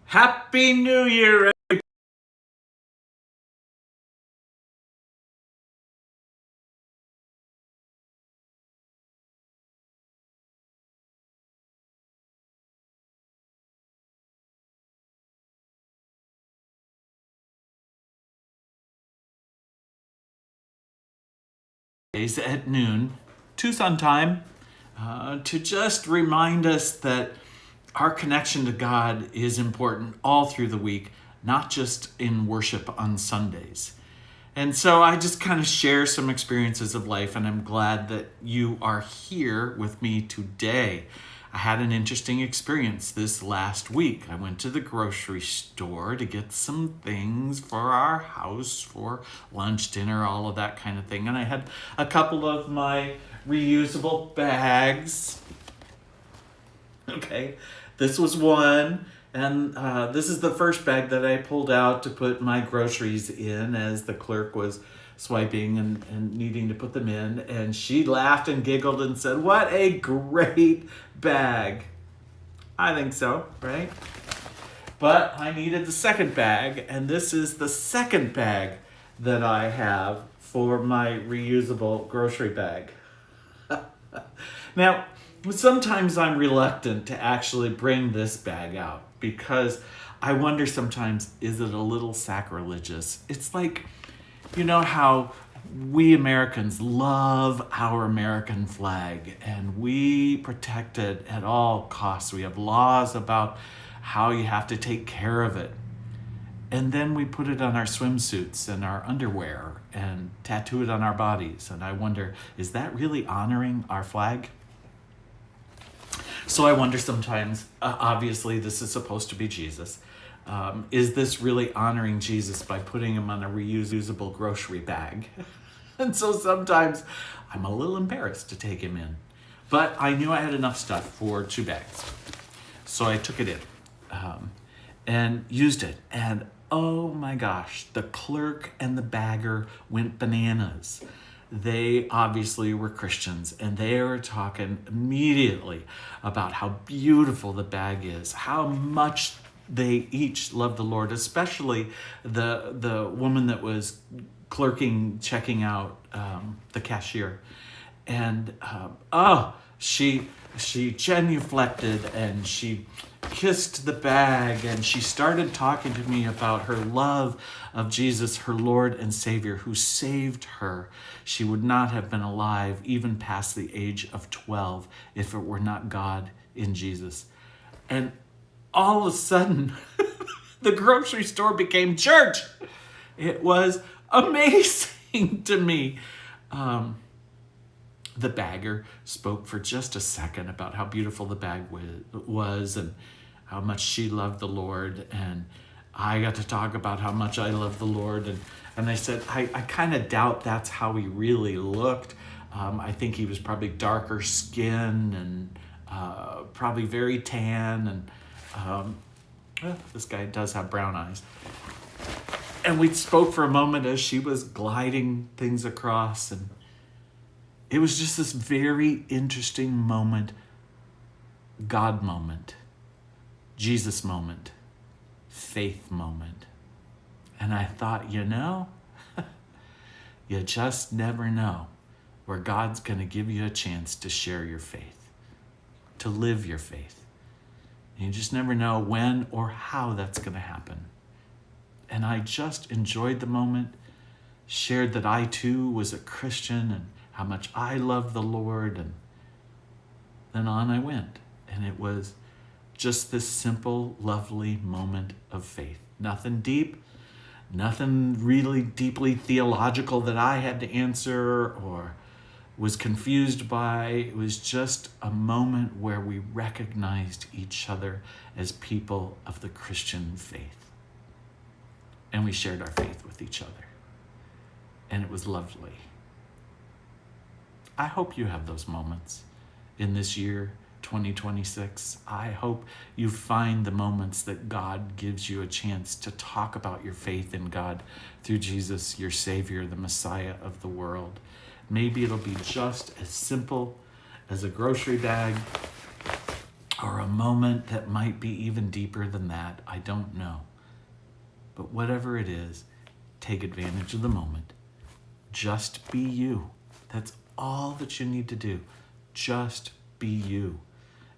Happy New Year! At noon, Tucson time, to just remind us that our connection to God is important all through the week, not just in worship on Sundays. And so I just kind of share some experiences of life, and I'm glad that you are here with me today. I had an interesting experience this last week. I went to the grocery store to get some things for our house for lunch, dinner, all of that kind of thing. And I had a couple of my reusable bags. Okay, this was one. And this is the first bag that I pulled out to put my groceries in as the clerk was swiping and needing to put them in. And she laughed and giggled and said, "What a great bag." I think so, right? But I needed the second bag, and this is the second bag that I have for my reusable grocery bag. Now, sometimes I'm reluctant to actually bring this bag out because I wonder sometimes, is it a little sacrilegious? It's like, you know how we Americans love our American flag and we protect it at all costs. We have laws about how you have to take care of it. And then we put it on our swimsuits and our underwear and tattoo it on our bodies. And I wonder, is that really honoring our flag? So I wonder sometimes, obviously this is supposed to be Jesus. Is this really honoring Jesus by putting him on a reusable grocery bag? And so sometimes I'm a little embarrassed to take him in. But I knew I had enough stuff for 2 bags. So I took it in and used it. And oh my gosh, the clerk and the bagger went bananas. They obviously were Christians, and they were talking immediately about how beautiful the bag is, how much they each love the Lord, especially the woman that was clerking, checking out the cashier. And she genuflected and she kissed the bag and she started talking to me about her love of Jesus, her Lord and Savior, who saved her. She would not have been alive even past the age of 12 if it were not God in Jesus. And all of a sudden, the grocery store became church. It was amazing to me. The bagger spoke for just a second about how beautiful the bag was and how much she loved the Lord. And I got to talk about how much I love the Lord. And I said, I kind of doubt that's how he really looked. I think he was probably darker skin and probably very tan. And this guy does have brown eyes. And we spoke for a moment as she was gliding things across, and it was just this very interesting moment, God moment, Jesus moment, faith moment. And I thought, you just never know where God's going to give you a chance to share your faith, to live your faith. And you just never know when or how that's going to happen. And I just enjoyed the moment, shared that I too was a Christian and how much I loved the Lord, and then on I went. And it was just this simple, lovely moment of faith. Nothing deep, nothing really deeply theological that I had to answer or was confused by. It was just a moment where we recognized each other as people of the Christian faith. And we shared our faith with each other. And it was lovely. I hope you have those moments in this year, 2026. I hope you find the moments that God gives you a chance to talk about your faith in God through Jesus, your Savior, the Messiah of the world. Maybe it'll be just as simple as a grocery bag, or a moment that might be even deeper than that. I don't know. But whatever it is, take advantage of the moment. Just be you. That's all that you need to do. Just be you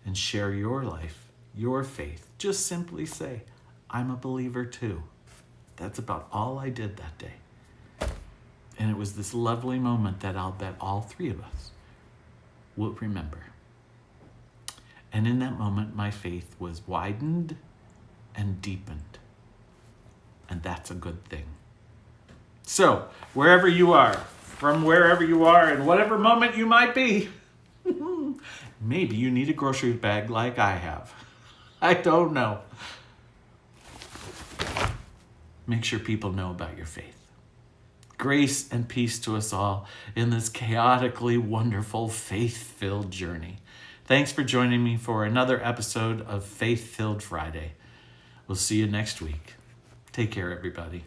and share your life, your faith. Just simply say, I'm a believer too. That's about all I did that day. And it was this lovely moment that I'll bet all three of us will remember. And in that moment, my faith was widened and deepened. And that's a good thing. So, wherever you are, from wherever you are, in whatever moment you might be, maybe you need a grocery bag like I have. I don't know. Make sure people know about your faith. Grace and peace to us all in this chaotically wonderful, faith-filled journey. Thanks for joining me for another episode of Faith-Filled Friday. We'll see you next week. Take care, everybody.